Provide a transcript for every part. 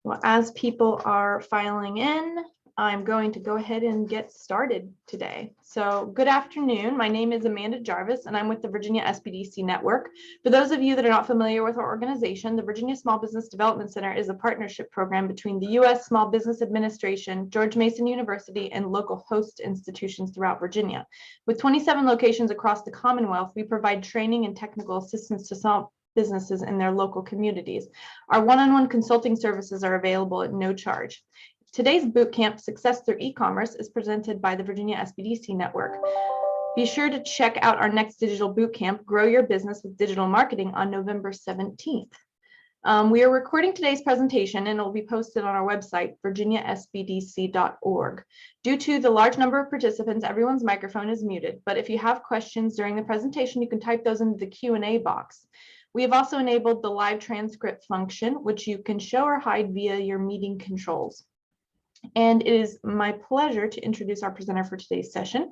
Well, as people are filing in, I'm going to go ahead and get started today. So good afternoon. My name is Amanda Jarvis, and I'm with the Virginia SBDC Network. For those of you that are not familiar with our organization, the Virginia Small Business Development Center is a partnership program between the U.S. Small Business Administration, George Mason University, and local host institutions throughout Virginia. With 27 locations across the Commonwealth, we provide training and technical assistance to small businesses in their local communities. Our one-on-one consulting services are available at no charge. Today's bootcamp, Success Through E-commerce, is presented by the Virginia SBDC Network. Be sure to check out our next digital bootcamp, Grow Your Business with Digital Marketing, on November 17th. We are recording today's presentation and it will be posted on our website, virginiasbdc.org. Due to the large number of participants, everyone's microphone is muted, but if you have questions during the presentation, you can type those into the Q&A box. We have also enabled the live transcript function, which you can show or hide via your meeting controls. And it is my pleasure to introduce our presenter for today's session.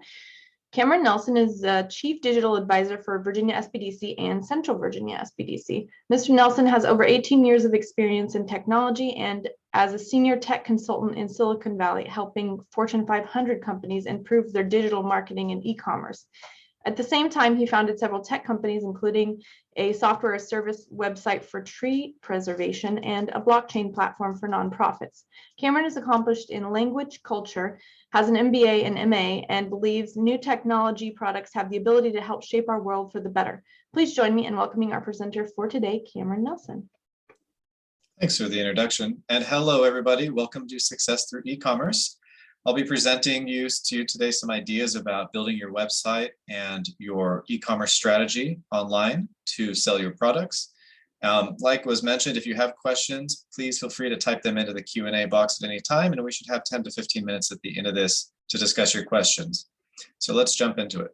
Cameron Nelson is Chief Digital Advisor for Virginia SBDC and Central Virginia SBDC. Mr. Nelson has over 18 years of experience in technology and as a senior tech consultant in Silicon Valley, helping Fortune 500 companies improve their digital marketing and e-commerce. At the same time, he founded several tech companies, including a software as service website for tree preservation and a blockchain platform for nonprofits. Cameron is accomplished in language culture, has an MBA and MA, and believes new technology products have the ability to help shape our world for the better. Please join me in welcoming our presenter for today, Cameron Nelson. Thanks for the introduction. And hello, everybody. Welcome to Success Through E-commerce. I'll be presenting to you today some ideas about building your website and your e-commerce strategy online to sell your products. Like was mentioned, if you have questions, please feel free to type them into the Q&A box at any time, and we should have 10 to 15 minutes at the end of this to discuss your questions. So let's jump into it.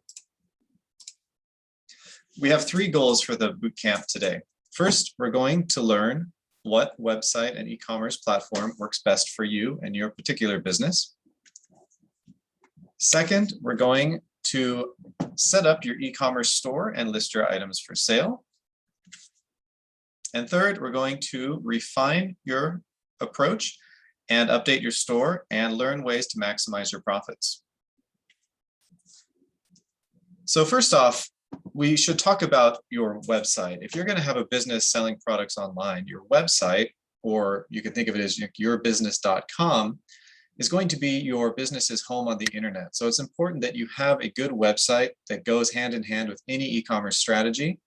We have 3 goals for the bootcamp today. First, we're going to learn what website and e-commerce platform works best for you and your particular business. Second, we're going to set up your e-commerce store and list your items for sale. And third, we're going to refine your approach and update your store and learn ways to maximize your profits. So first off, we should talk about your website. If you're going to have a business selling products online, your website, or you can think of it as yourbusiness.com, is going to be your business's home on the internet. So it's important that you have a good website that goes hand in hand with any e-commerce strategy.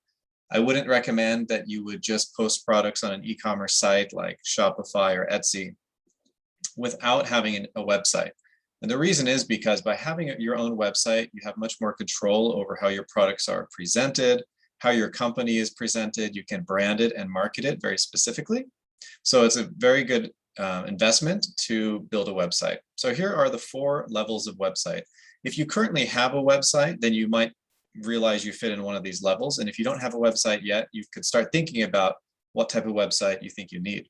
I wouldn't recommend that you would just post products on an e-commerce site like Shopify or Etsy without having a website. And the reason is because by having your own website, you have much more control over how your products are presented, how your company is presented. You can brand it and market it very specifically. So it's a very good investment to build a website. So here are the 4 levels of website. If you currently have a website, then you might realize you fit in one of these levels. And if you don't have a website yet, you could start thinking about what type of website you think you need.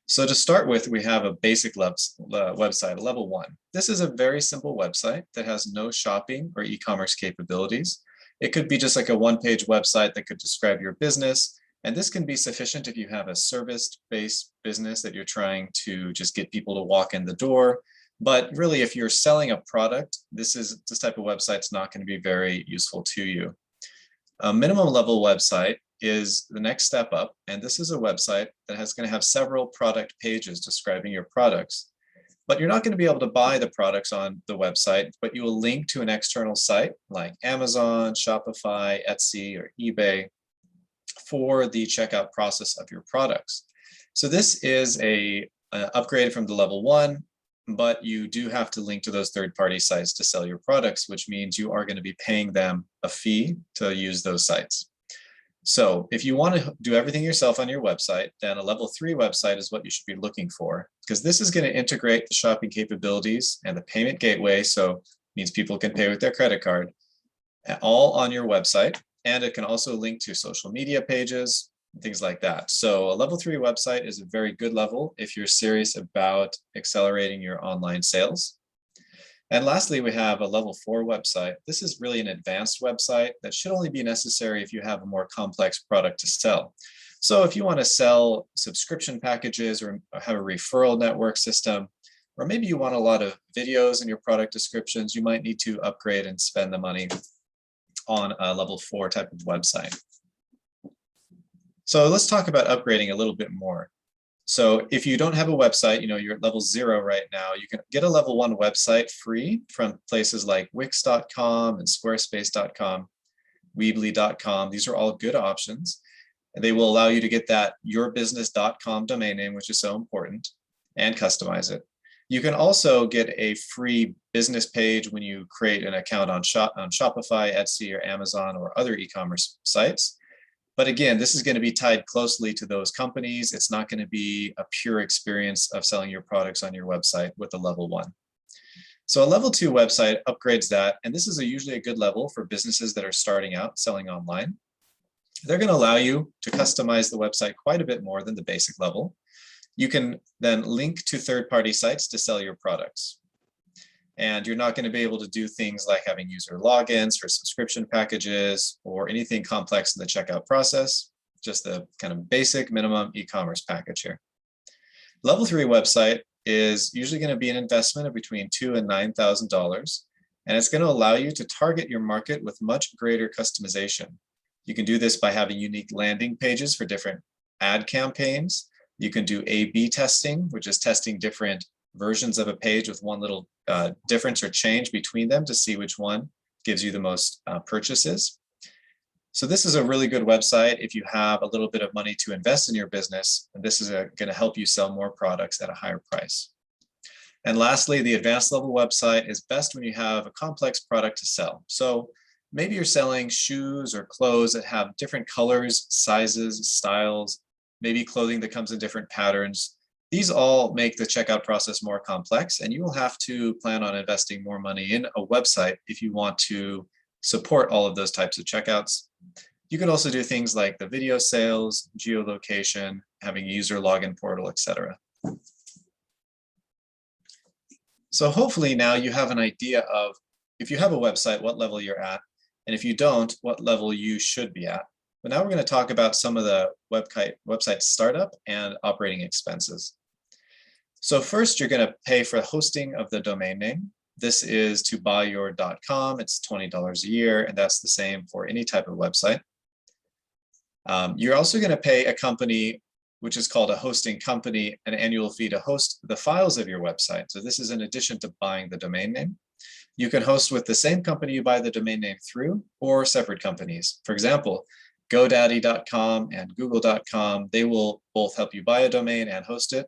So to start with, we have a basic website, level 1. This is a very simple website that has no shopping or e-commerce capabilities. It could be just like a one-page website that could describe your business. And this can be sufficient if you have a service-based business that you're trying to just get people to walk in the door. But really, if you're selling a product, this type of website's not going to be very useful to you. A minimum level website is the next step up. And this is a website that is going to have several product pages describing your products. But you're not going to be able to buy the products on the website, but you will link to an external site like Amazon, Shopify, Etsy, or eBay for the checkout process of your products. So this is an upgrade from the level 1, but you do have to link to those third-party sites to sell your products, which means you are going to be paying them a fee to use those sites. So if you want to do everything yourself on your website, then a level 3 website is what you should be looking for, because this is going to integrate the shopping capabilities and the payment gateway, so it means people can pay with their credit card, all on your website. And it can also link to social media pages, things like that. So a level 3 website is a very good level if you're serious about accelerating your online sales. And lastly, we have a level 4 website. This is really an advanced website that should only be necessary if you have a more complex product to sell. So if you want to sell subscription packages or have a referral network system, or maybe you want a lot of videos in your product descriptions, you might need to upgrade and spend the money on a level 4 type of website. So let's talk about upgrading a little bit more. So if you don't have a website, you're at level 0 right now, you can get a level 1 website free from places like Wix.com and Squarespace.com, Weebly.com. These are all good options. And they will allow you to get that yourbusiness.com domain name, which is so important, and customize it. You can also get a free business page when you create an account on Shopify, Etsy, or Amazon, or other e-commerce sites. But again, this is going to be tied closely to those companies. It's not going to be a pure experience of selling your products on your website with a level 1. So a level 2 website upgrades that, and this is usually a good level for businesses that are starting out selling online. They're going to allow you to customize the website quite a bit more than the basic level. You can then link to third-party sites to sell your products. And you're not going to be able to do things like having user logins for subscription packages or anything complex in the checkout process, just the kind of basic minimum e-commerce package here. Level 3 website is usually going to be an investment of between $2,000 and $9,000, and it's going to allow you to target your market with much greater customization. You can do this by having unique landing pages for different ad campaigns. You can do A/B testing, which is testing different versions of a page with one little difference or change between them to see which one gives you the most purchases. So this is a really good website if you have a little bit of money to invest in your business, and this is going to help you sell more products at a higher price. And lastly, the advanced level website is best when you have a complex product to sell. So maybe you're selling shoes or clothes that have different colors, sizes, styles, maybe clothing that comes in different patterns. These all make the checkout process more complex, and you will have to plan on investing more money in a website if you want to support all of those types of checkouts. You can also do things like the video sales, geolocation, having a user login portal, etc. So hopefully now you have an idea of, if you have a website, what level you're at, and if you don't, what level you should be at. But now we're going to talk about some of the website startup and operating expenses. So first, you're going to pay for hosting of the domain name. This is to buy your .com. It's $20 a year, and that's the same for any type of website. You're also going to pay a company, which is called a hosting company, an annual fee to host the files of your website. So this is in addition to buying the domain name. You can host with the same company you buy the domain name through, or separate companies. For example, GoDaddy.com and Google.com, they will both help you buy a domain and host it.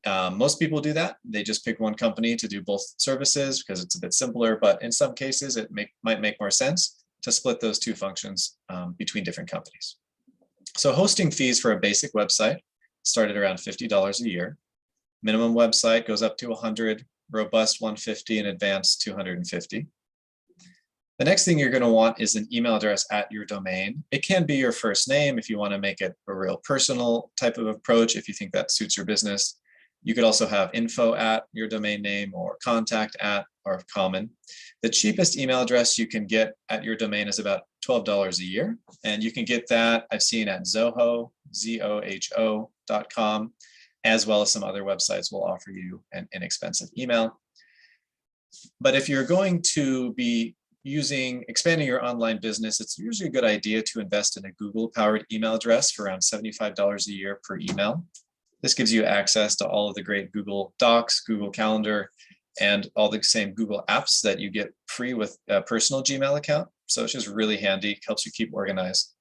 Most people do that. They just pick one company to do both services because it's a bit simpler, but in some cases it might make more sense to split those two functions between different companies. So hosting fees for a basic website start at around $50 a year. Minimum website goes up to $100, robust $150, and advanced $250. The next thing you're going to want is an email address at your domain. It can be your first name if you want to make it a real personal type of approach, if you think that suits your business. You could also have info at your domain name or contact at are common. The cheapest email address you can get at your domain is about $12 a year. And you can get that, I've seen at Zoho, ZOHO.com, as well as some other websites will offer you an inexpensive email. But if you're going to be expanding your online business, it's usually a good idea to invest in a Google-powered email address for around $75 a year per email. This gives you access to all of the great Google Docs, Google Calendar, and all the same Google apps that you get free with a personal Gmail account. So it's just really handy, helps you keep organized.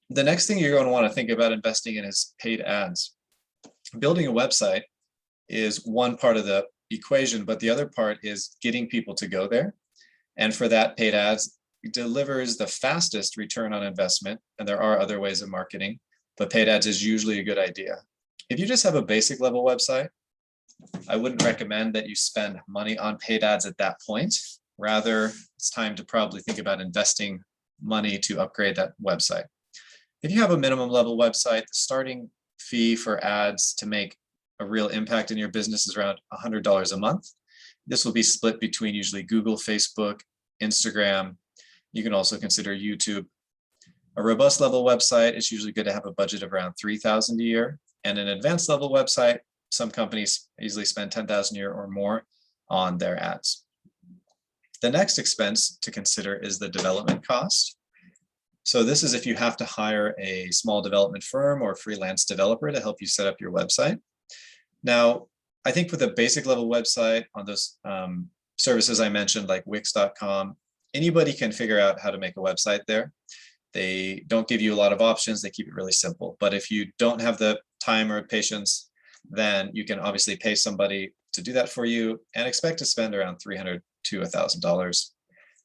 The next thing you're going to want to think about investing in is paid ads. Building a website is one part of the equation, but the other part is getting people to go there. And for that, paid ads delivers the fastest return on investment. And there are other ways of marketing, but paid ads is usually a good idea. If you just have a basic level website, I wouldn't recommend that you spend money on paid ads at that point. Rather, it's time to probably think about investing money to upgrade that website. If you have a minimum level website, the starting fee for ads to make a real impact in your business is around $100 a month. This will be split between usually Google, Facebook, Instagram. You can also consider YouTube. A robust level website is usually good to have a budget of around $3,000 a year. And an advanced level website, some companies easily spend $10,000 a year or more on their ads. The next expense to consider is the development cost. So this is if you have to hire a small development firm or freelance developer to help you set up your website. Now, I think with a basic level website on those services I mentioned, like Wix.com, anybody can figure out how to make a website there. They don't give you a lot of options. They keep it really simple. But if you don't have the time or patience, then you can obviously pay somebody to do that for you and expect to spend around $300 to $1,000.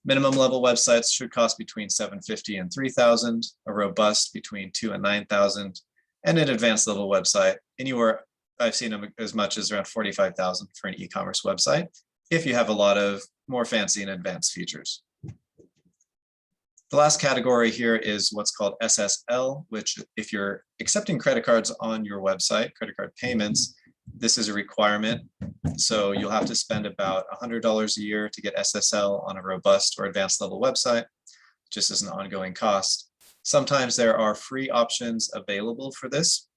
Minimum level websites should cost between $750 and $3,000, a robust between $2,000 and $9,000, and an advanced level website anywhere. I've seen them as much as around $45,000 for an e-commerce website if you have a lot of more fancy and advanced features. The last category here is what's called SSL, which if you're accepting credit cards on your website, credit card payments, this is a requirement. So you'll have to spend about $100 a year to get SSL on a robust or advanced level website, just as an ongoing cost. Sometimes there are free options available for this.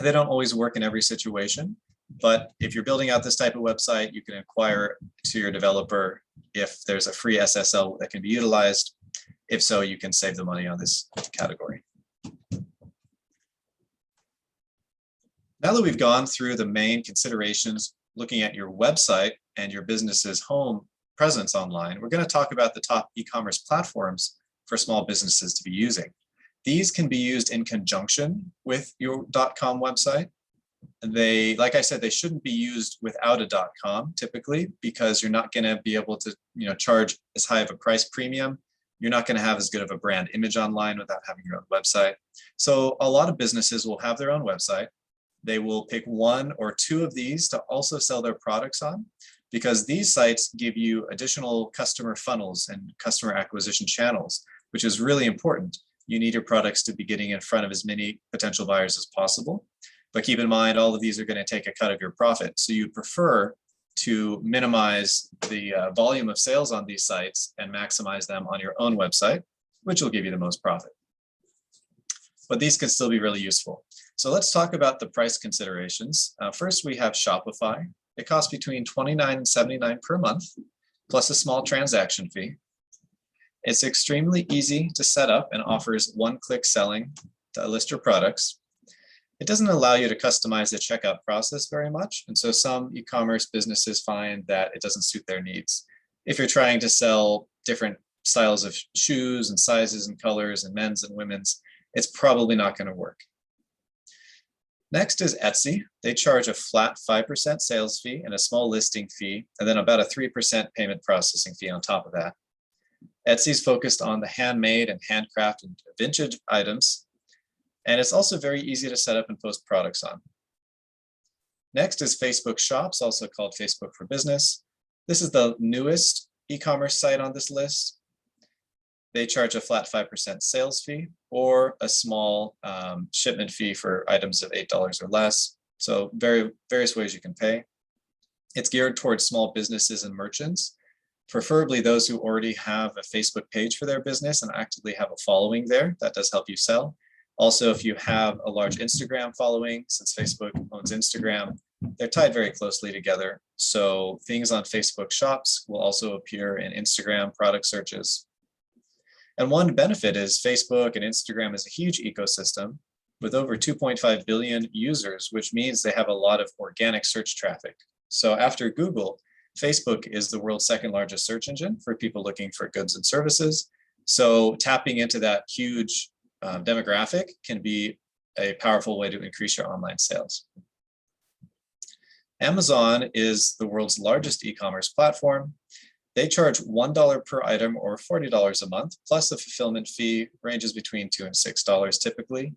They don't always work in every situation, but if you're building out this type of website, you can inquire to your developer if there's a free SSL that can be utilized. If so, you can save the money on this category. Now that we've gone through the main considerations looking at your website and your business's home presence online, we're going to talk about the top e-commerce platforms for small businesses to be using. These can be used in conjunction with your .com website. They, like I said, they shouldn't be used without a .com typically, because you're not going to be able to, charge as high of a price premium. You're not going to have as good of a brand image online without having your own website. So a lot of businesses will have their own website. They will pick one or two of these to also sell their products on, because these sites give you additional customer funnels and customer acquisition channels, which is really important. You need your products to be getting in front of as many potential buyers as possible. But keep in mind, all of these are going to take a cut of your profit. So you prefer to minimize the volume of sales on these sites and maximize them on your own website, which will give you the most profit. But these can still be really useful. So let's talk about the price considerations. First, we have Shopify. It costs between $29 and $79 per month, plus a small transaction fee. It's extremely easy to set up and offers one-click selling to list your products. It doesn't allow you to customize the checkout process very much. And so some e-commerce businesses find that it doesn't suit their needs. If you're trying to sell different styles of shoes and sizes and colors and men's and women's, it's probably not going to work. Next is Etsy. They charge a flat 5% sales fee and a small listing fee, and then about a 3% payment processing fee on top of that. Etsy's focused on the handmade and handcrafted vintage items, and it's also very easy to set up and post products on. Next is Facebook Shops, also called Facebook for Business. This is the newest e-commerce site on this list. They charge a flat 5% sales fee or a small shipment fee for items of $8 or less. So various ways you can pay. It's geared towards small businesses and merchants, preferably those who already have a Facebook page for their business and actively have a following there. That does help you sell. Also, if you have a large Instagram following, since Facebook owns Instagram, they're tied very closely together. So things on Facebook Shops will also appear in Instagram product searches. And one benefit is Facebook and Instagram is a huge ecosystem with over 2.5 billion users, which means they have a lot of organic search traffic. So after Google, Facebook is the world's second largest search engine for people looking for goods and services. So tapping into that huge demographic can be a powerful way to increase your online sales. Amazon is the world's largest e-commerce platform. They charge $1 per item or $40 a month, plus a fulfillment fee ranges between $2 and $6 typically.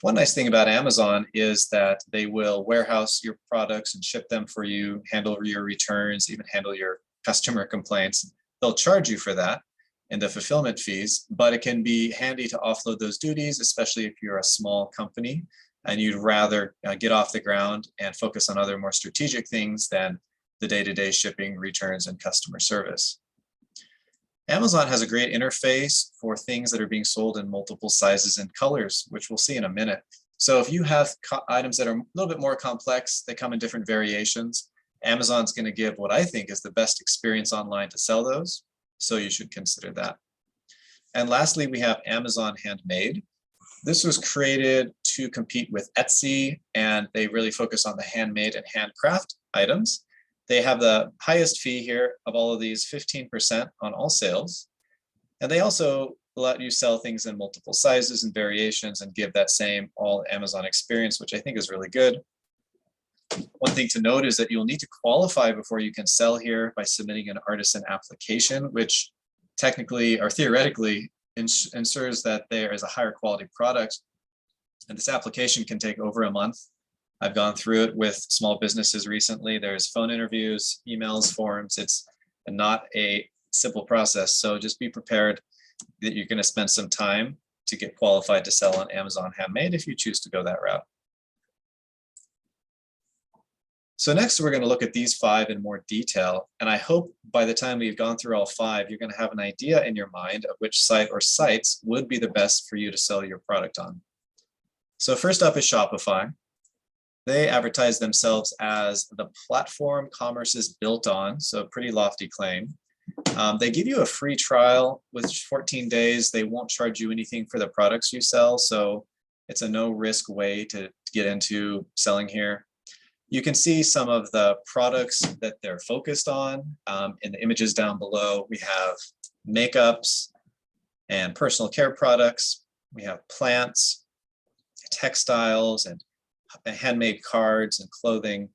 One nice thing about Amazon is that they will warehouse your products and ship them for you, handle your returns, even handle your customer complaints. They'll charge you for that in the fulfillment fees, but it can be handy to offload those duties, especially if you're a small company and you'd rather get off the ground and focus on other more strategic things than the day-to-day shipping, returns, and customer service. Amazon has a great interface for things that are being sold in multiple sizes and colors, which we'll see in a minute. So if you have items that are a little bit more complex, they come in different variations, Amazon's going to give what I think is the best experience online to sell those. So you should consider that. And lastly, we have Amazon Handmade. This was created to compete with Etsy, and they really focus on the handmade and handcraft items. They have the highest fee here of all of these, 15% on all sales. And they also let you sell things in multiple sizes and variations and give that same all Amazon experience, which I think is really good. One thing to note is that you'll need to qualify before you can sell here by submitting an artisan application, which technically or theoretically ensures that there is a higher quality product. And this application can take over a month. I've gone through it with small businesses recently. There's phone interviews, emails, forms. It's not a simple process. So just be prepared that you're going to spend some time to get qualified to sell on Amazon Handmade if you choose to go that route. So next, we're going to look at these 5 in more detail. And I hope by the time we've gone through all 5, you're going to have an idea in your mind of which site or sites would be the best for you to sell your product on. So first up is Shopify. They advertise themselves as the platform commerce is built on, so a pretty lofty claim. They give you a free trial with 14 days. They won't charge you anything for the products you sell, so it's a no-risk way to get into selling here. You can see some of the products that they're focused on in the images down below. We have makeups and personal care products. We have plants, textiles, and handmade cards and clothing,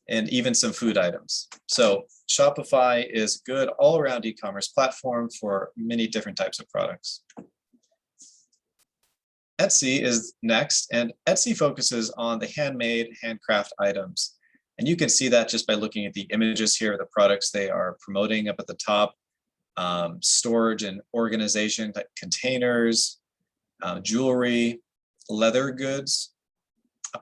and even some food items. So Shopify is a good all-around e-commerce platform for many different types of products. Etsy is next, and Etsy focuses on the handmade, handcraft items. And you can see that just by looking at the images here, the products they are promoting up at the top, storage and organization like containers, jewelry, leather goods,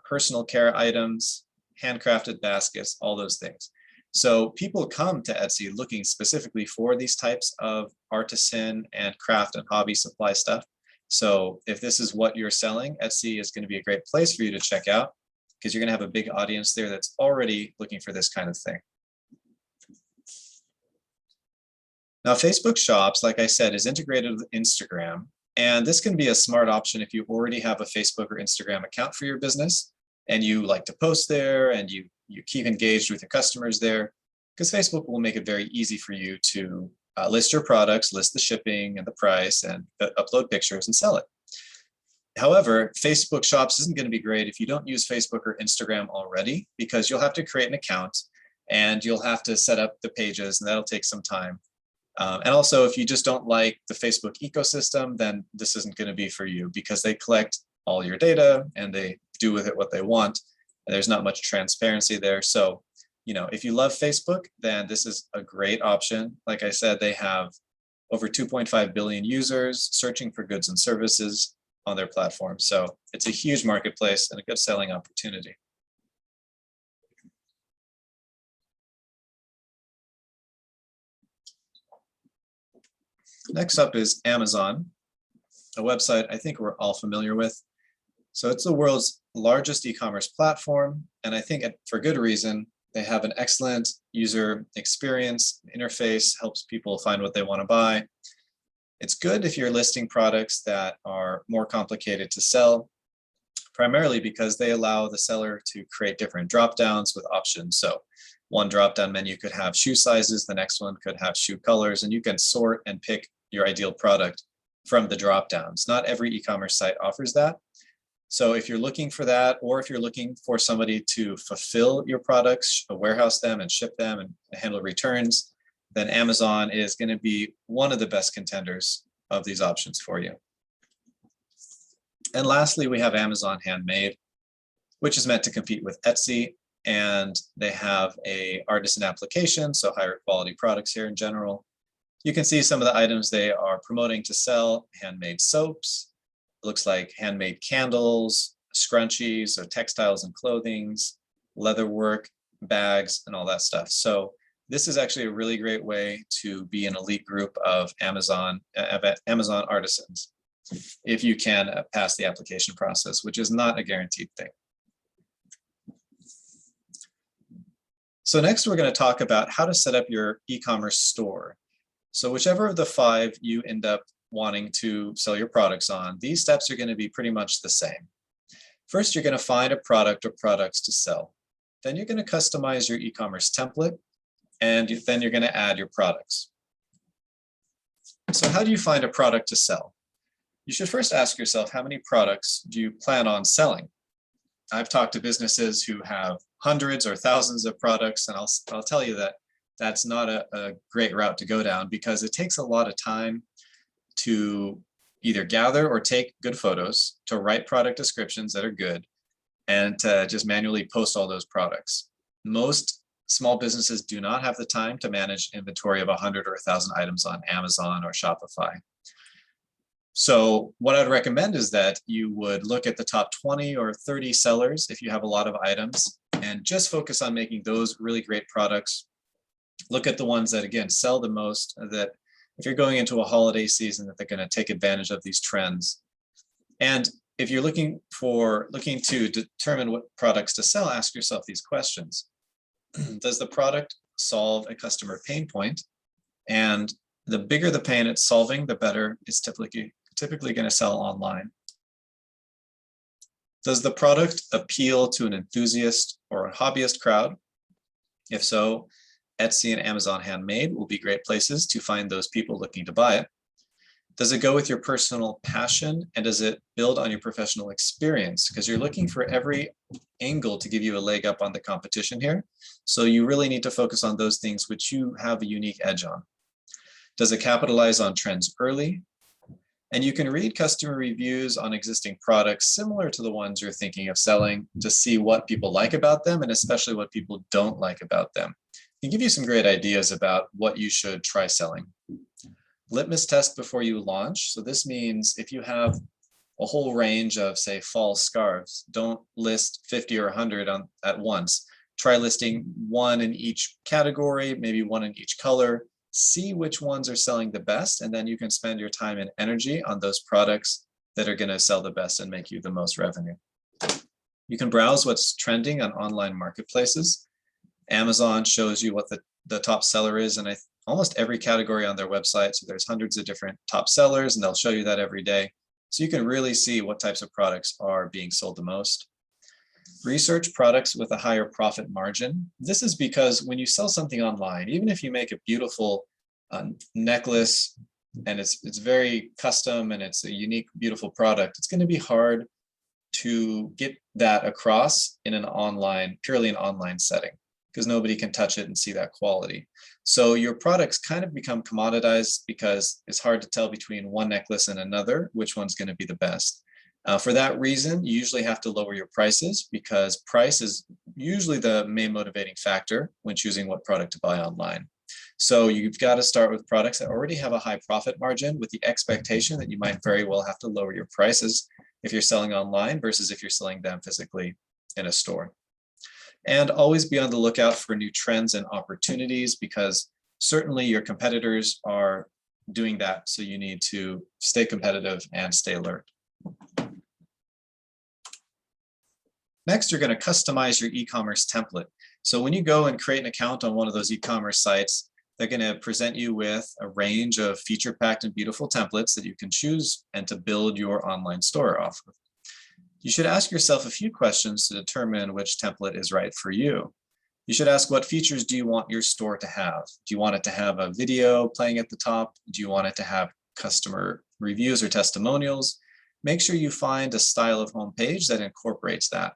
personal care items, handcrafted baskets, all those things. So people come to Etsy looking specifically for these types of artisan and craft and hobby supply stuff. So if this is what you're selling, Etsy is going to be a great place for you to check out because you're going to have a big audience there that's already looking for this kind of thing. Now, Facebook Shops, like I said, is integrated with Instagram. And this can be a smart option if you already have a Facebook or Instagram account for your business and you like to post there and you keep engaged with your customers there, because Facebook will make it very easy for you to list your products, list the shipping and the price, and upload pictures and sell it. However, Facebook Shops isn't going to be great if you don't use Facebook or Instagram already, because you'll have to create an account and you'll have to set up the pages, and that'll take some time. And also, if you just don't like the Facebook ecosystem, then this isn't going to be for you because they collect all your data and they do with it what they want. And there's not much transparency there. So, if you love Facebook, then this is a great option. Like I said, they have over 2.5 billion users searching for goods and services on their platform. So it's a huge marketplace and a good selling opportunity. Next up is Amazon, a website I think we're all familiar with. So it's the world's largest e-commerce platform, and I think for good reason. They have an excellent user experience, interface, helps people find what they want to buy. It's good if you're listing products that are more complicated to sell, primarily because they allow the seller to create different drop-downs with options. So one drop-down menu could have shoe sizes, the next one could have shoe colors, and you can sort and pick your ideal product from the drop-downs. Not every e-commerce site offers that. So if you're looking for that, or if you're looking for somebody to fulfill your products, warehouse them and ship them and handle returns, then Amazon is going to be one of the best contenders of these options for you. And lastly, we have Amazon Handmade, which is meant to compete with Etsy, and they have an artisan application, so higher quality products here in general. You can see some of the items they are promoting to sell: handmade soaps. Looks like handmade candles, scrunchies, so textiles and clothings, leather work, bags, and all that stuff. So This is actually a really great way to be an elite group of Amazon artisans if you can pass the application process, which is not a guaranteed thing. So next, we're going to talk about how to set up your e-commerce store. So whichever of the 5 you end up wanting to sell your products on, these steps are going to be pretty much the same. First, you're going to find a product or products to sell. Then you're going to customize your e-commerce template, and then you're going to add your products. So how do you find a product to sell? You should first ask yourself, how many products do you plan on selling? I've talked to businesses who have hundreds or thousands of products, and I'll tell you that that's not a great route to go down, because it takes a lot of time to either gather or take good photos, to write product descriptions that are good, and to just manually post all those products. Most small businesses do not have the time to manage inventory of 100 or 1,000 items on Amazon or Shopify. So what I'd recommend is that you would look at the top 20 or 30 sellers if you have a lot of items, and just focus on making those really great products. Look at the ones that, again, sell the most, that if you're going into a holiday season, that they're going to take advantage of these trends. And if you're looking to determine what products to sell, ask yourself these questions. Does the product solve a customer pain point? And the bigger the pain it's solving, the better it's typically going to sell online. Does the product appeal to an enthusiast or a hobbyist crowd? If so, Etsy and Amazon Handmade will be great places to find those people looking to buy it. Does it go with your personal passion, and does it build on your professional experience? Because you're looking for every angle to give you a leg up on the competition here. So you really need to focus on those things which you have a unique edge on. Does it capitalize on trends early? And you can read customer reviews on existing products similar to the ones you're thinking of selling to see what people like about them, and especially what people don't like about them. It can give you some great ideas about what you should try selling. Litmus test before you launch. So this means if you have a whole range of, say, fall scarves, don't list 50 or 100 at once. Try listing 1 in each category, maybe 1 in each color. See which ones are selling the best, and then you can spend your time and energy on those products that are going to sell the best and make you the most revenue. You can browse what's trending on online marketplaces. Amazon shows you what the top seller is in almost every category on their website. So there's hundreds of different top sellers, and they'll show you that every day. So you can really see what types of products are being sold the most. Research products with a higher profit margin. This is because when you sell something online, even if you make a beautiful necklace and it's very custom and it's a unique, beautiful product, it's going to be hard to get that across in purely an online setting, because nobody can touch it and see that quality. So your products kind of become commoditized because it's hard to tell between one necklace and another which one's going to be the best. For that reason, you usually have to lower your prices, because price is usually the main motivating factor when choosing what product to buy online. So you've got to start with products that already have a high profit margin, with the expectation that you might very well have to lower your prices if you're selling online versus if you're selling them physically in a store. And always be on the lookout for new trends and opportunities, because certainly your competitors are doing that. So you need to stay competitive and stay alert. Next, you're going to customize your e-commerce template. So when you go and create an account on one of those e-commerce sites, they're going to present you with a range of feature-packed and beautiful templates that you can choose and to build your online store off of. You should ask yourself a few questions to determine which template is right for you. You should ask, what features do you want your store to have? Do you want it to have a video playing at the top? Do you want it to have customer reviews or testimonials? Make sure you find a style of homepage that incorporates that.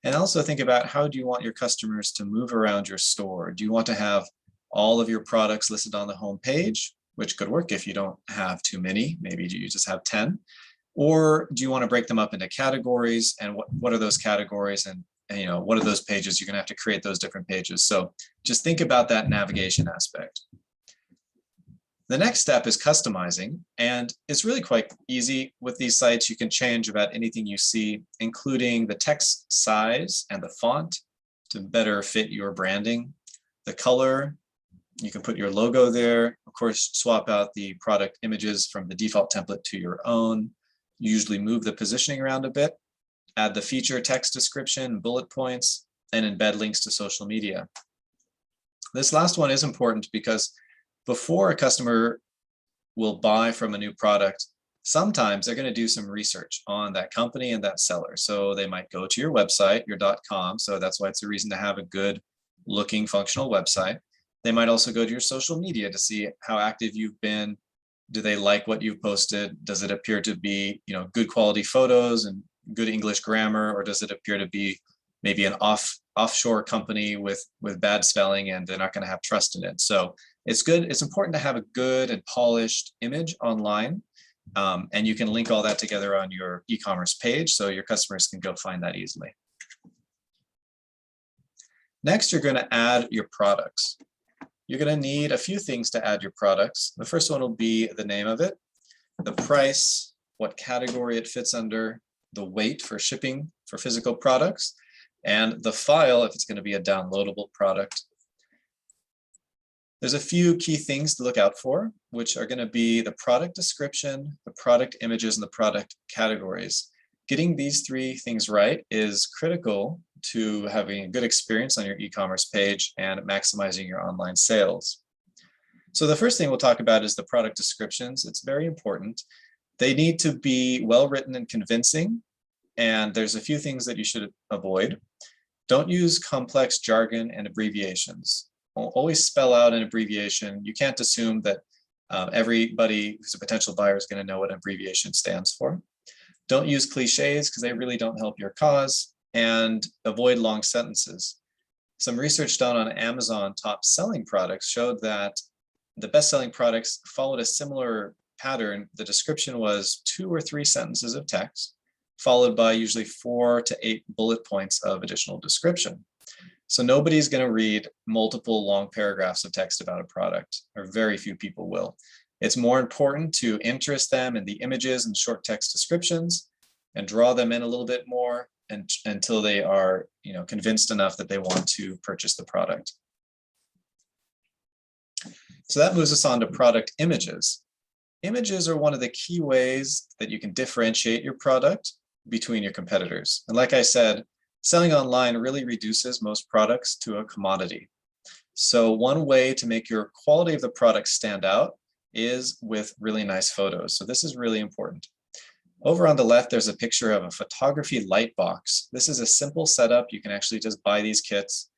And also think about, how do you want your customers to move around your store? Do you want to have all of your products listed on the homepage, which could work if you don't have too many, maybe you just have 10? Or do you want to break them up into categories, and what are those categories, and what are those pages? You're going to have to create those different pages. So just think about that navigation aspect. The next step is customizing, and it's really quite easy with these sites. You can change about anything you see, including the text size and the font to better fit your branding, the color, You can put your logo there. Of course, swap out the product images from the default template to your own. Usually move the positioning around a bit. Add the feature text description, bullet points, and embed links to social media. This last one is important because before a customer will buy from a new product, sometimes they're going to do some research on that company and that seller. So they might go to your website, your .com. So that's why it's a reason to have a good looking functional website. They might also go to your social media to see how active you've been. Do they like what you've posted? Does it appear to be, good quality photos and good English grammar, or does it appear to be maybe an offshore company with bad spelling and they're not going to have trust in it? So it's important to have a good and polished image online. And you can link all that together on your e-commerce page so your customers can go find that easily. Next, you're going to add your products. You're going to need a few things to add your products. The first one will be the name of it, the price, what category it fits under, the weight for shipping for physical products, and the file if it's going to be a downloadable product. There's a few key things to look out for, which are going to be the product description, the product images, and the product categories. Getting these three things right is critical to having a good experience on your e-commerce page and maximizing your online sales. So the first thing we'll talk about is the product descriptions. It's very important. They need to be well written and convincing, and there's a few things that you should avoid. Don't use complex jargon and abbreviations. Always spell out an abbreviation. You can't assume that everybody who's a potential buyer is going to know what an abbreviation stands for. Don't use cliches because they really don't help your cause, and avoid long sentences. Some research done on Amazon top selling products showed that the best-selling products followed a similar pattern. The description was 2 or 3 sentences of text, followed by usually 4 to 8 bullet points of additional description. So nobody's going to read multiple long paragraphs of text about a product, or very few people will. It's more important to interest them in the images and short text descriptions and draw them in a little bit more until they are, convinced enough that they want to purchase the product. So that moves us on to product images. Images are one of the key ways that you can differentiate your product between your competitors. And like I said, selling online really reduces most products to a commodity. So one way to make your quality of the product stand out is with really nice photos. So this is really important. Over on the left, there's a picture of a photography light box. This is a simple setup. You can actually just buy these kits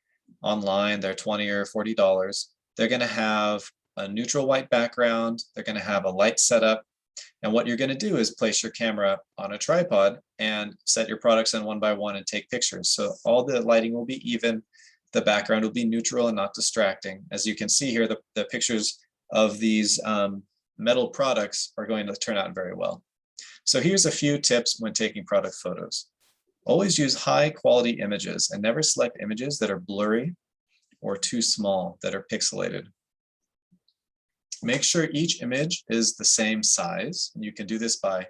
online. They're $20 or $40. They're going to have a neutral white background. They're going to have a light setup. And what you're going to do is place your camera on a tripod and set your products in one by one and take pictures. So all the lighting will be even. The background will be neutral and not distracting. As you can see here, the pictures of these metal products are going to turn out very well. So here's a few tips when taking product photos. Always use high quality images and never select images that are blurry or too small, that are pixelated. Make sure each image is the same size. You can do this by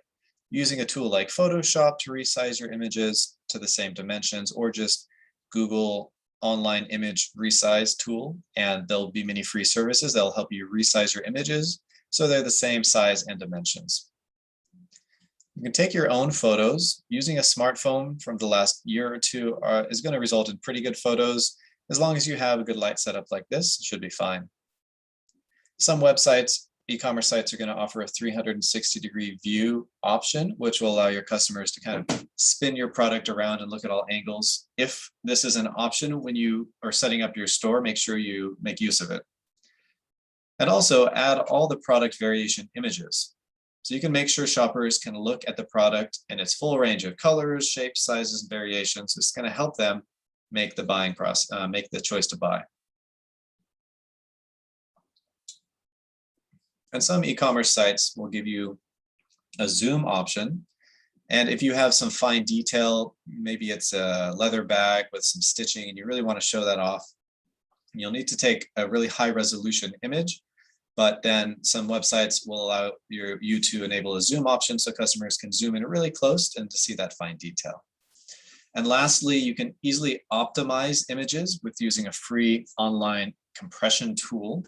using a tool like Photoshop to resize your images to the same dimensions, or just Google online image resize tool, and there'll be many free services that'll help you resize your images so they're the same size and dimensions. You can take your own photos. Using a smartphone from the last year or two is going to result in pretty good photos. As long as you have a good light setup like this, it should be fine. Some websites, e-commerce sites, are going to offer a 360-degree view option, which will allow your customers to kind of spin your product around and look at all angles. If this is an option when you are setting up your store, make sure you make use of it. And also add all the product variation images. So you can make sure shoppers can look at the product in its full range of colors, shapes, sizes, and variations. It's going to help them make the buying process, make the choice to buy. And some e-commerce sites will give you a zoom option. And if you have some fine detail, maybe it's a leather bag with some stitching and you really want to show that off, you'll need to take a really high resolution image. But then some websites will allow you to enable a zoom option so customers can zoom in really close and to see that fine detail. And lastly, you can easily optimize images with using a free online compression tool.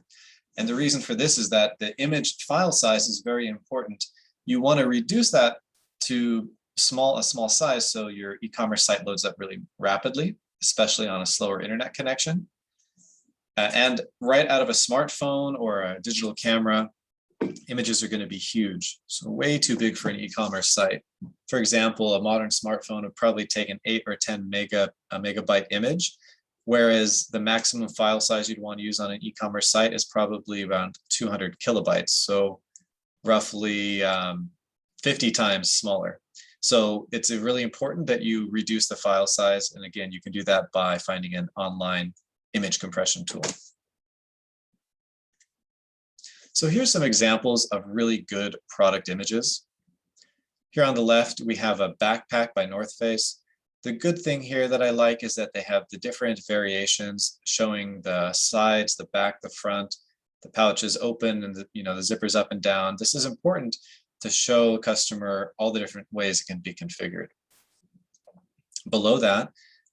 And the reason for this is that the image file size is very important. You want to reduce that to a small size so your e-commerce site loads up really rapidly, especially on a slower internet connection. And right out of a smartphone or a digital camera, images are going to be huge. So way too big for an e-commerce site. For example, a modern smartphone would probably take an 8 or 10 megabyte image, whereas the maximum file size you'd want to use on an e-commerce site is probably around 200 kilobytes. So roughly 50 times smaller. So it's really important that you reduce the file size. And again, you can do that by finding an online image compression tool. So here's some examples of really good product images. Here on the left, we have a backpack by North Face. The good thing here that I like is that they have the different variations showing the sides, the back, the front, the pouch is open and the zippers up and down. This is important to show a customer all the different ways it can be configured. Below that,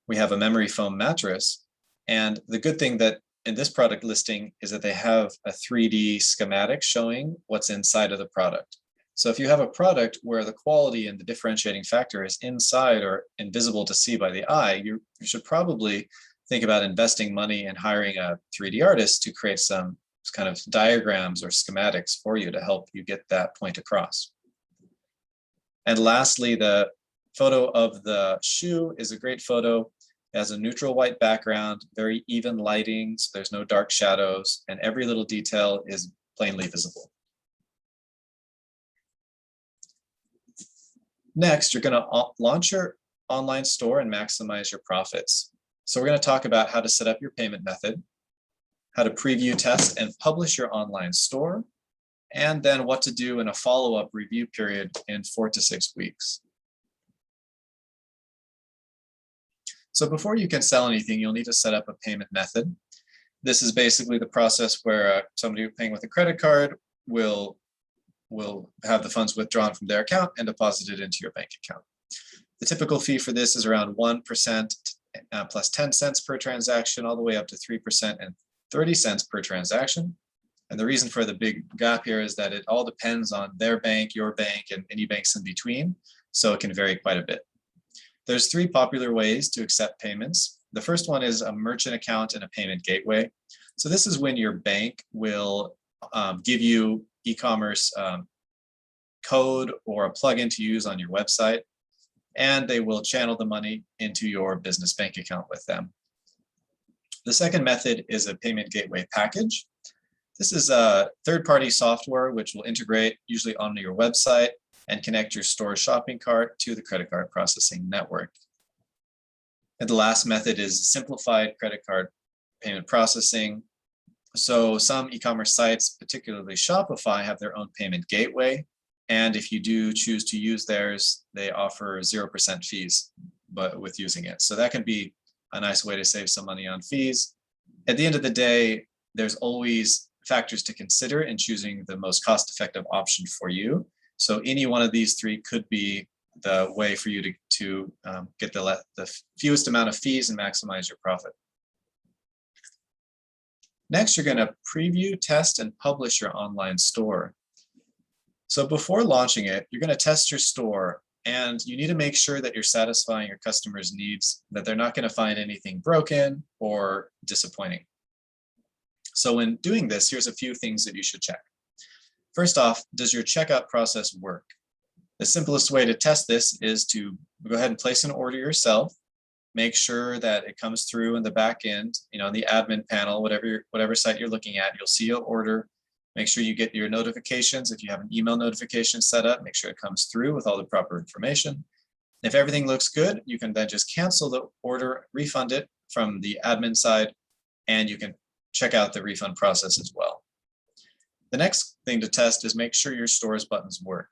we have a memory foam mattress. And the good thing that in this product listing is that they have a 3D schematic showing what's inside of the product. So if you have a product where the quality and the differentiating factor is inside or invisible to see by the eye, you should probably think about investing money and hiring a 3D artist to create some kind of diagrams or schematics for you to help you get that point across. And lastly, the photo of the shoe is a great photo. It has a neutral white background, very even lighting, so there's no dark shadows, and every little detail is plainly visible. Next, you're going to launch your online store and maximize your profits. So we're going to talk about how to set up your payment method, how to preview, test, and publish your online store, and then what to do in a follow-up review period in 4 to 6 weeks. So before you can sell anything, you'll need to set up a payment method. This is basically the process where somebody paying with a credit card will have the funds withdrawn from their account and deposited into your bank account. The typical fee for this is around 1% plus 10 cents per transaction, all the way up to 3% and 30 cents per transaction. And the reason for the big gap here is that it all depends on their bank, your bank, and any banks in between. So it can vary quite a bit. There's 3 popular ways to accept payments. The first one is a merchant account and a payment gateway. So this is when your bank will give you e-commerce code or a plugin to use on your website, and they will channel the money into your business bank account with them. The second method is a payment gateway package. This is a third-party software which will integrate usually onto your website and connect your store shopping cart to the credit card processing network. And the last method is simplified credit card payment processing. So some e-commerce sites, particularly Shopify, have their own payment gateway. And if you do choose to use theirs, they offer 0% fees but with using it. So that can be a nice way to save some money on fees. At the end of the day, there's always factors to consider in choosing the most cost-effective option for you. So any one of these 3 could be the way for you to get the fewest amount of fees and maximize your profit. Next, you're going to preview, test, and publish your online store. So before launching it, you're going to test your store, and you need to make sure that you're satisfying your customers' needs, that they're not going to find anything broken or disappointing. So when doing this, here's a few things that you should check. First off, does your checkout process work? The simplest way to test this is to go ahead and place an order yourself. Make sure that it comes through in the back end, in the admin panel, whatever site you're looking at, you'll see your order. Make sure you get your notifications. If you have an email notification set up, make sure it comes through with all the proper information. If everything looks good, you can then just cancel the order, refund it from the admin side, and you can check out the refund process as well. The next thing to test is make sure your store's buttons work.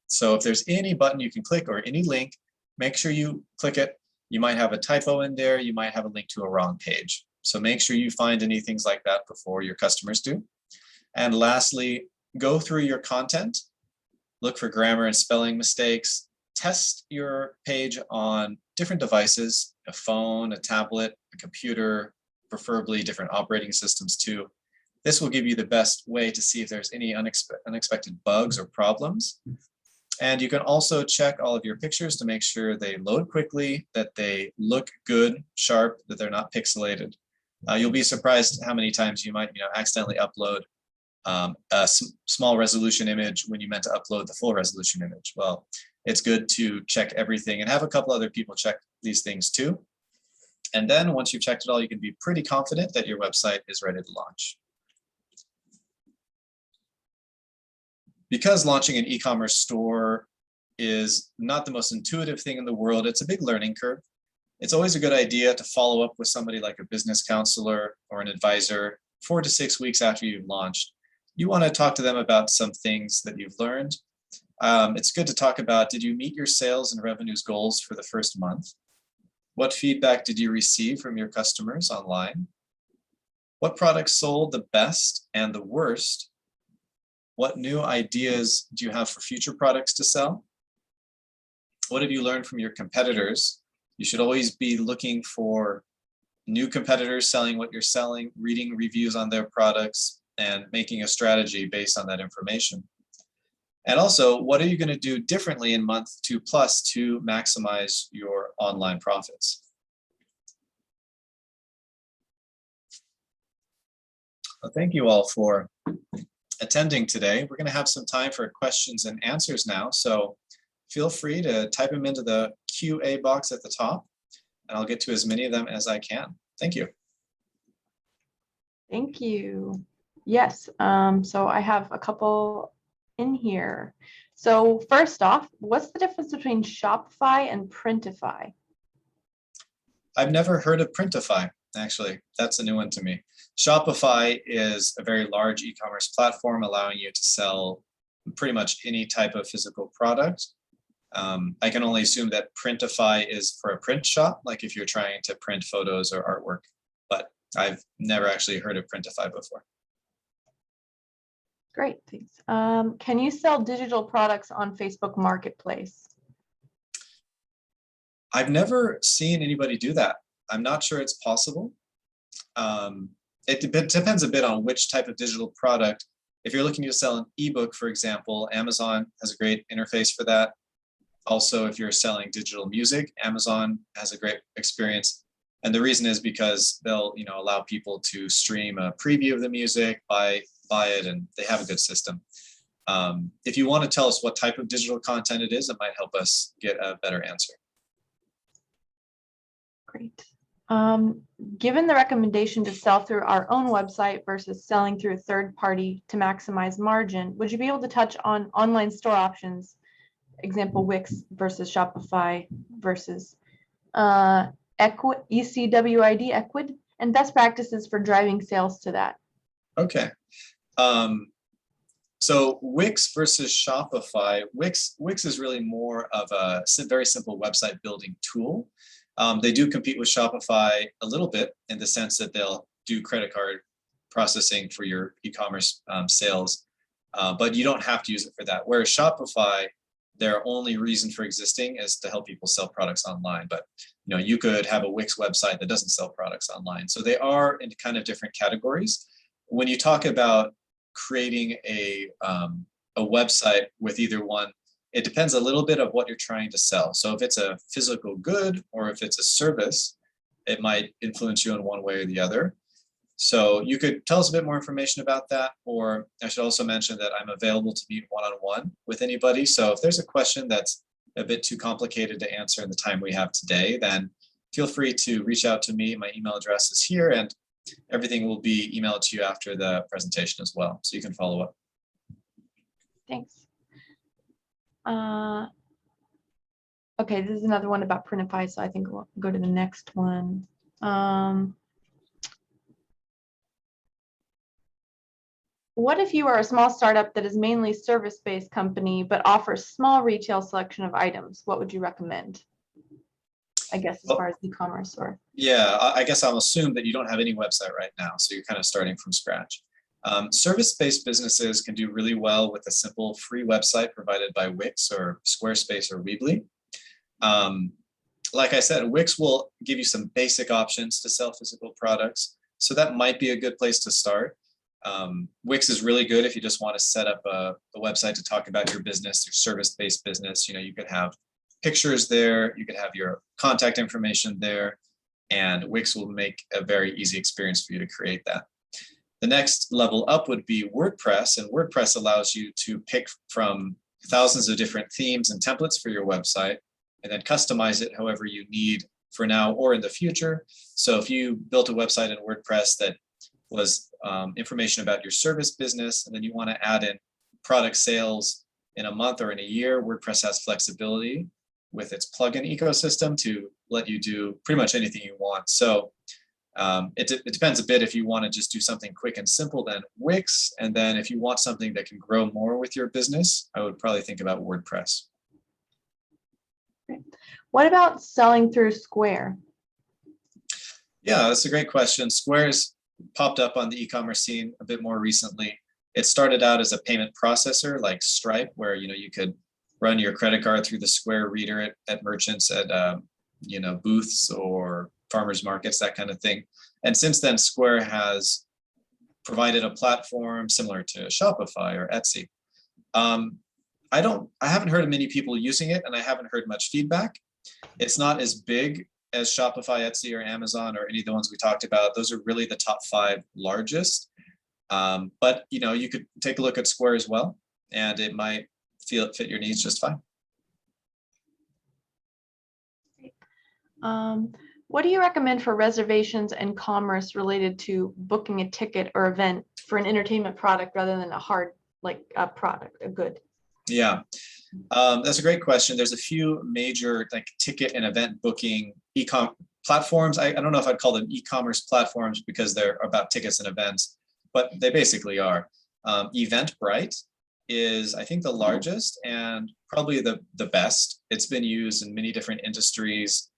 So if there's any button you can click or any link, make sure you click it. You might have a typo in there. You might have a link to a wrong page. So make sure you find any things like that before your customers do. And lastly, go through your content, look for grammar and spelling mistakes, test your page on different devices, a phone, a tablet, a computer, preferably different operating systems too. This will give you the best way to see if there's any unexpected bugs or problems. And you can also check all of your pictures to make sure they load quickly, that they look good, sharp, that they're not pixelated. You'll be surprised how many times you might accidentally upload a small resolution image when you meant to upload the full resolution image. Well, it's good to check everything and have a couple other people check these things too. And then once you've checked it all, you can be pretty confident that your website is ready to launch. Because launching an e-commerce store is not the most intuitive thing in the world, it's a big learning curve. It's always a good idea to follow up with somebody like a business counselor or an advisor 4 to 6 weeks after you've launched. You want to talk to them about some things that you've learned. It's good to talk about, did you meet your sales and revenues goals for the first month? What feedback did you receive from your customers online? What products sold the best and the worst? What new ideas do you have for future products to sell? What have you learned from your competitors? You should always be looking for new competitors selling what you're selling, reading reviews on their products, and making a strategy based on that information. And also, what are you going to do differently in month 2+ to maximize your online profits? Well, thank you all for attending today. We're going to have some time for questions and answers now. So feel free to type them into the QA box at the top, and I'll get to as many of them as I can. Thank you. Thank you. Yes, so I have a couple in here. So first off, what's the difference between Shopify and Printify? I've never heard of Printify, actually. That's a new one to me. Shopify is a very large e-commerce platform allowing you to sell pretty much any type of physical product. I can only assume that Printify is for a print shop, like if you're trying to print photos or artwork, but I've never actually heard of Printify before. Great, thanks. Can you sell digital products on Facebook Marketplace? I've never seen anybody do that. I'm not sure it's possible. It depends a bit on which type of digital product. If you're looking to sell an ebook, for example, Amazon has a great interface for that. Also, if you're selling digital music, Amazon has a great experience. And the reason is because they'll allow people to stream a preview of the music, buy it, and they have a good system. If you want to tell us what type of digital content it is, it might help us get a better answer. Great. Given the recommendation to sell through our own website versus selling through a third party to maximize margin, would you be able to touch on online store options, example Wix versus Shopify versus ECWID, Equid, and best practices for driving sales to that? Okay. So Wix versus Shopify, Wix is really more of a very simple website building tool. They do compete with Shopify a little bit in the sense that they'll do credit card processing for your e-commerce sales, but you don't have to use it for that. Whereas Shopify, their only reason for existing is to help people sell products online. But you could have a Wix website that doesn't sell products online. So they are in kind of different categories. When you talk about creating a website with either one, it depends a little bit of what you're trying to sell. So if it's a physical good or if it's a service, it might influence you in one way or the other. So you could tell us a bit more information about that, or I should also mention that I'm available to meet one-on-one with anybody. So if there's a question that's a bit too complicated to answer in the time we have today, then feel free to reach out to me. My email address is here, and everything will be emailed to you after the presentation as well, so you can follow up. Thanks. Okay, this is another one about Printify, so I think we'll go to the next one. What if you are a small startup that is mainly service-based company, but offers small retail selection of items? What would you recommend? I guess as far as e-commerce or? Yeah, I guess I'll assume that you don't have any website right now, so you're kind of starting from scratch. Service-based businesses can do really well with a simple free website provided by Wix or Squarespace or Weebly. Like I said, Wix will give you some basic options to sell physical products. So that might be a good place to start. Wix is really good if you just want to set up a website to talk about your business, your service-based business. You could have pictures there, you could have your contact information there, and Wix will make a very easy experience for you to create that. The next level up would be WordPress, and WordPress allows you to pick from thousands of different themes and templates for your website, and then customize it however you need for now or in the future. So if you built a website in WordPress that was information about your service business, and then you want to add in product sales in a month or in a year, WordPress has flexibility with its plugin ecosystem to let you do pretty much anything you want. So it depends a bit. If you want to just do something quick and simple, then Wix. And then if you want something that can grow more with your business, I would probably think about WordPress. What about selling through Square? Yeah, that's a great question. Square's popped up on the e-commerce scene a bit more recently. It started out as a payment processor like Stripe, where you could run your credit card through the Square reader at merchants at booths or farmers markets, that kind of thing. And since then, Square has provided a platform similar to Shopify or Etsy. I haven't heard of many people using it, and I haven't heard much feedback. It's not as big as Shopify, Etsy, or Amazon, or any of the ones we talked about. Those are really the top 5 largest. But you could take a look at Square as well, and it might fit your needs just fine. What do you recommend for reservations and commerce related to booking a ticket or event for an entertainment product rather than a hard, like a product, a good? Yeah, that's a great question. There's a few major ticket and event booking e-com platforms. I don't know if I'd call them e-commerce platforms because they're about tickets and events, but they basically are. Eventbrite is, I think, the largest and probably the best. It's been used in many different industries,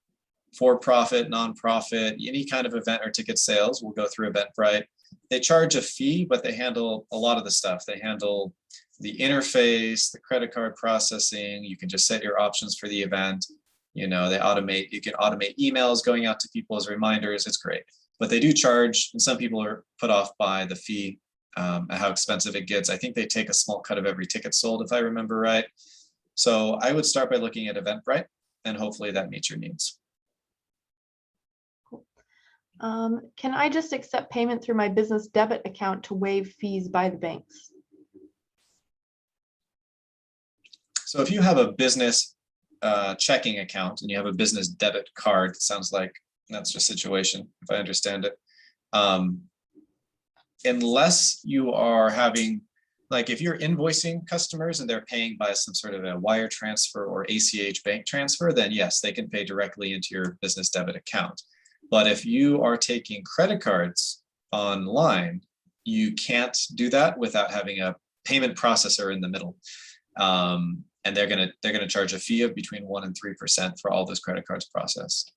for-profit, non-profit, any kind of event or ticket sales will go through Eventbrite. They charge a fee, but they handle a lot of the stuff. They handle the interface, the credit card processing. You can just set your options for the event. You can automate emails going out to people as reminders. It's great, but they do charge, and some people are put off by the fee and how expensive it gets. I think they take a small cut of every ticket sold, if I remember right. So I would start by looking at Eventbrite, and hopefully that meets your needs. Can I just accept payment through my business debit account to waive fees by the banks? So if you have a business checking account and you have a business debit card, it sounds like that's your situation, if I understand it. Unless you are having, if you're invoicing customers and they're paying by some sort of a wire transfer or ACH bank transfer, then yes, they can pay directly into your business debit account. But if you are taking credit cards online, you can't do that without having a payment processor in the middle. And they're gonna charge a fee of between 1% and 3% for all those credit cards processed.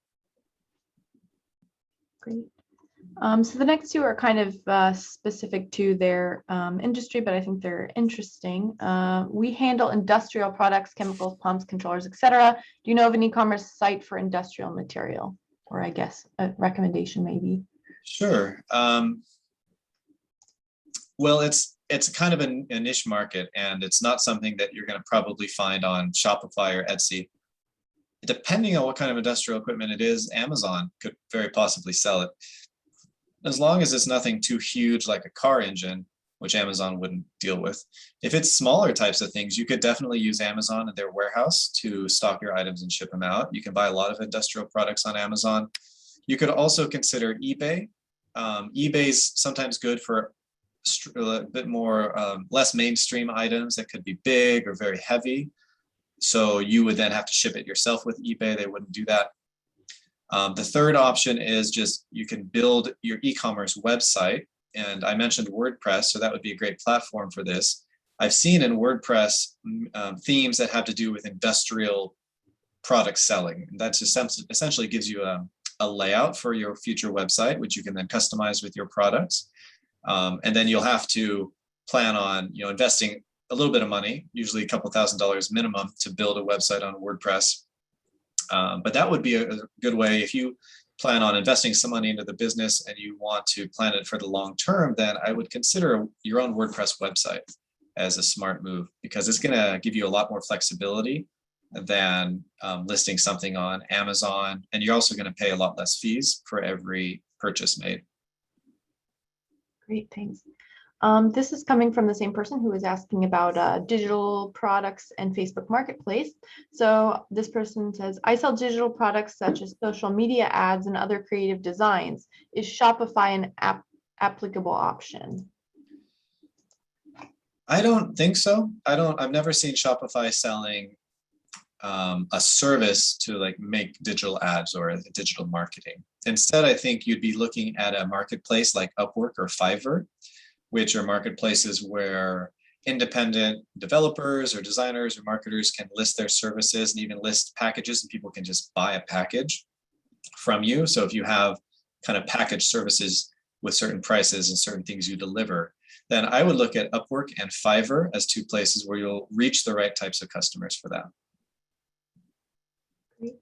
Great. So the next 2 are kind of specific to their industry, but I think they're interesting. We handle industrial products, chemicals, pumps, controllers, etc. Do you know of an e-commerce site for industrial material? Or I guess a recommendation maybe. Sure. Well, it's kind of a niche market, and it's not something that you're going to probably find on Shopify or Etsy. Depending on what kind of industrial equipment it is, Amazon could very possibly sell it. As long as it's nothing too huge like a car engine, which Amazon wouldn't deal with. If it's smaller types of things, you could definitely use Amazon and their warehouse to stock your items and ship them out. You can buy a lot of industrial products on Amazon. You could also consider eBay. eBay's sometimes good for a bit more, less mainstream items that could be big or very heavy. So you would then have to ship it yourself with eBay. They wouldn't do that. The third option is just you can build your e-commerce website. And I mentioned WordPress, so that would be a great platform for this. I've seen in WordPress themes that have to do with industrial product selling. And that essentially gives you a layout for your future website, which you can then customize with your products. And then you'll have to plan on investing a little bit of money, usually a couple $1,000s minimum, to build a website on WordPress. But that would be a good way. If you plan on investing some money into the business and you want to plan it for the long term, then I would consider your own WordPress website as a smart move, because it's going to give you a lot more flexibility than listing something on Amazon. And you're also going to pay a lot less fees for every purchase made. Great, thanks. This is coming from the same person who was asking about digital products and Facebook Marketplace. So this person says, I sell digital products such as social media ads and other creative designs. Is Shopify an applicable option? I don't think so. I've never seen Shopify selling a service to like make digital ads or digital marketing. Instead, I think you'd be looking at a marketplace like Upwork or Fiverr, which are marketplaces where independent developers or designers or marketers can list their services and even list packages, and people can just buy a package from you. So if you have kind of packaged services with certain prices and certain things you deliver, then I would look at Upwork and Fiverr as two places where you'll reach the right types of customers for that. Great.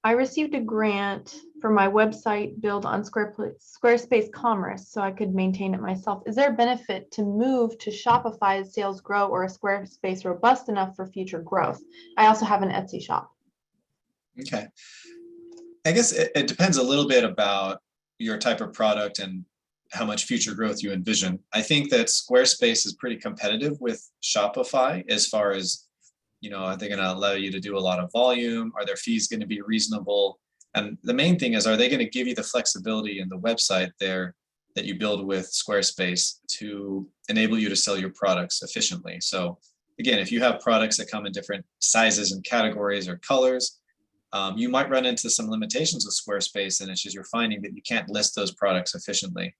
I received a grant for my website build on Squarespace Commerce so I could maintain it myself. Is there a benefit to move to Shopify as sales grow, or is Squarespace robust enough for future growth? I also have an Etsy shop. Okay. I guess it depends a little bit about your type of product and how much future growth you envision. I think that Squarespace is pretty competitive with Shopify as far as, are they going to allow you to do a lot of volume? Are their fees going to be reasonable? And the main thing is, are they going to give you the flexibility in the website there that you build with Squarespace to enable you to sell your products efficiently? So again, if you have products that come in different sizes and categories or colors, you might run into some limitations with Squarespace, and it's just you're finding that you can't list those products efficiently.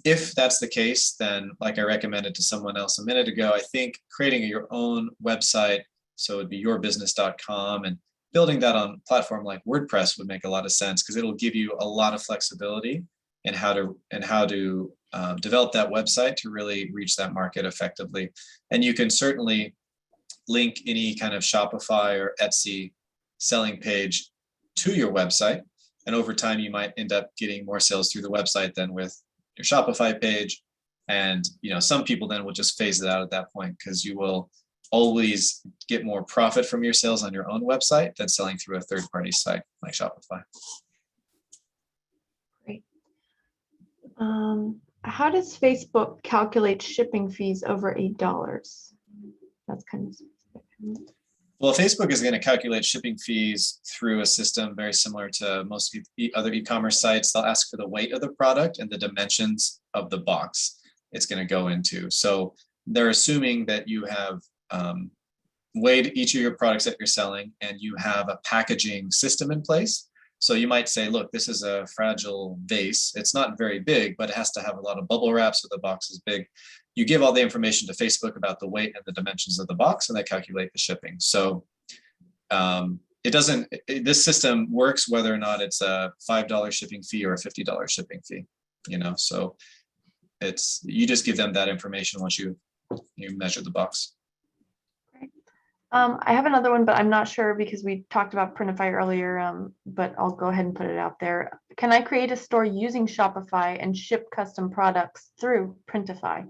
If that's the case, then like I recommended to someone else a minute ago, I think creating your own website, so it'd be yourbusiness.com, and building that on a platform like WordPress would make a lot of sense, because it'll give you a lot of flexibility in how to develop that website to really reach that market effectively. And you can certainly link any kind of Shopify or Etsy selling page to your website, and over time you might end up getting more sales through the website than with your Shopify page. And some people then will just phase it out at that point, because you will always get more profit from your sales on your own website than selling through a third-party site like Shopify. Great. How does Facebook calculate shipping fees over $8? That's kind of specific. Well, Facebook is going to calculate shipping fees through a system very similar to most other e-commerce sites. They'll ask for the weight of the product and the dimensions of the box it's going to go into. So they're assuming that you have weighed each of your products that you're selling, and you have a packaging system in place. So you might say, look, this is a fragile vase. It's not very big, but it has to have a lot of bubble wrap, so the box is big. You give all the information to Facebook about the weight and the dimensions of the box, and they calculate the shipping. So this system works whether or not it's a $5 shipping fee or a $50 shipping fee, so you just give them that information once you measure the box. Great. I have another one, but I'm not sure because we talked about Printify earlier, but I'll go ahead and put it out there. Can I create a store using Shopify and ship custom products through Printify?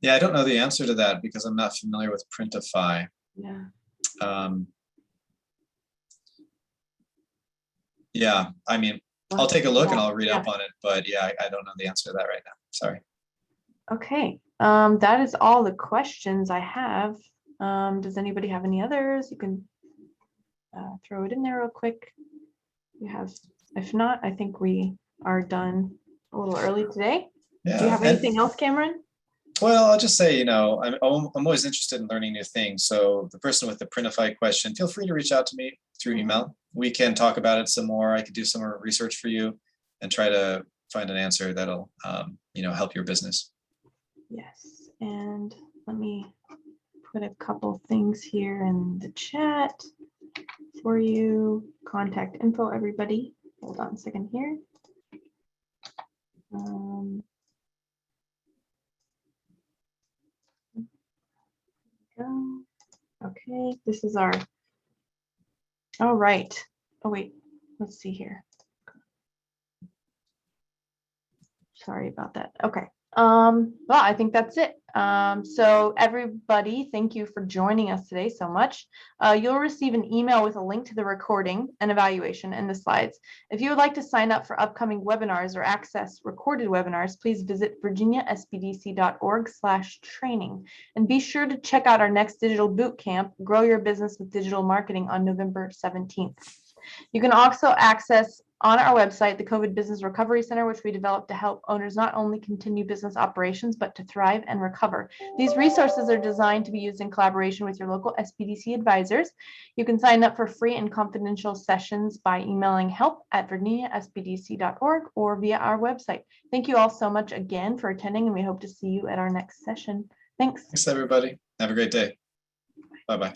Yeah, I don't know the answer to that because I'm not familiar with Printify. Yeah. Yeah, I mean, I'll take a look and I'll read Yeah. up on it, but yeah, I don't know the answer to that right now. Sorry. Okay, that is all the questions I have. Does anybody have any others? You can throw it in there real quick. If not, I think we are done a little early today. Yeah. Do you have anything else, Cameron? Well, I'll just say, I'm always interested in learning new things. So the person with the Printify question, feel free to reach out to me through email. We can talk about it some more. I could do some more research for you and try to find an answer that'll, help your business. Yes, and let me put a couple things here in the chat for you. Contact info, everybody. Hold on a second here. Go. Okay, this is our, all right. Oh, wait, let's see here. Sorry about that. Okay. Well, I think that's it. So everybody, thank you for joining us today so much. You'll receive an email with a link to the recording and evaluation and the slides. If you would like to sign up for upcoming webinars or access recorded webinars, please visit virginiaspdc.org/training. And be sure to check out our next digital boot camp, Grow Your Business with Digital Marketing, on November 17th. You can also access on our website the COVID Business Recovery Center, which we developed to help owners not only continue business operations, but to thrive and recover. These resources are designed to be used in collaboration with your local SBDC advisors. You can sign up for free and confidential sessions by emailing help@virginiaspdc.org or via our website. Thank you all so much again for attending, and we hope to see you at our next session. Thanks. Thanks, everybody. Have a great day. Bye-bye.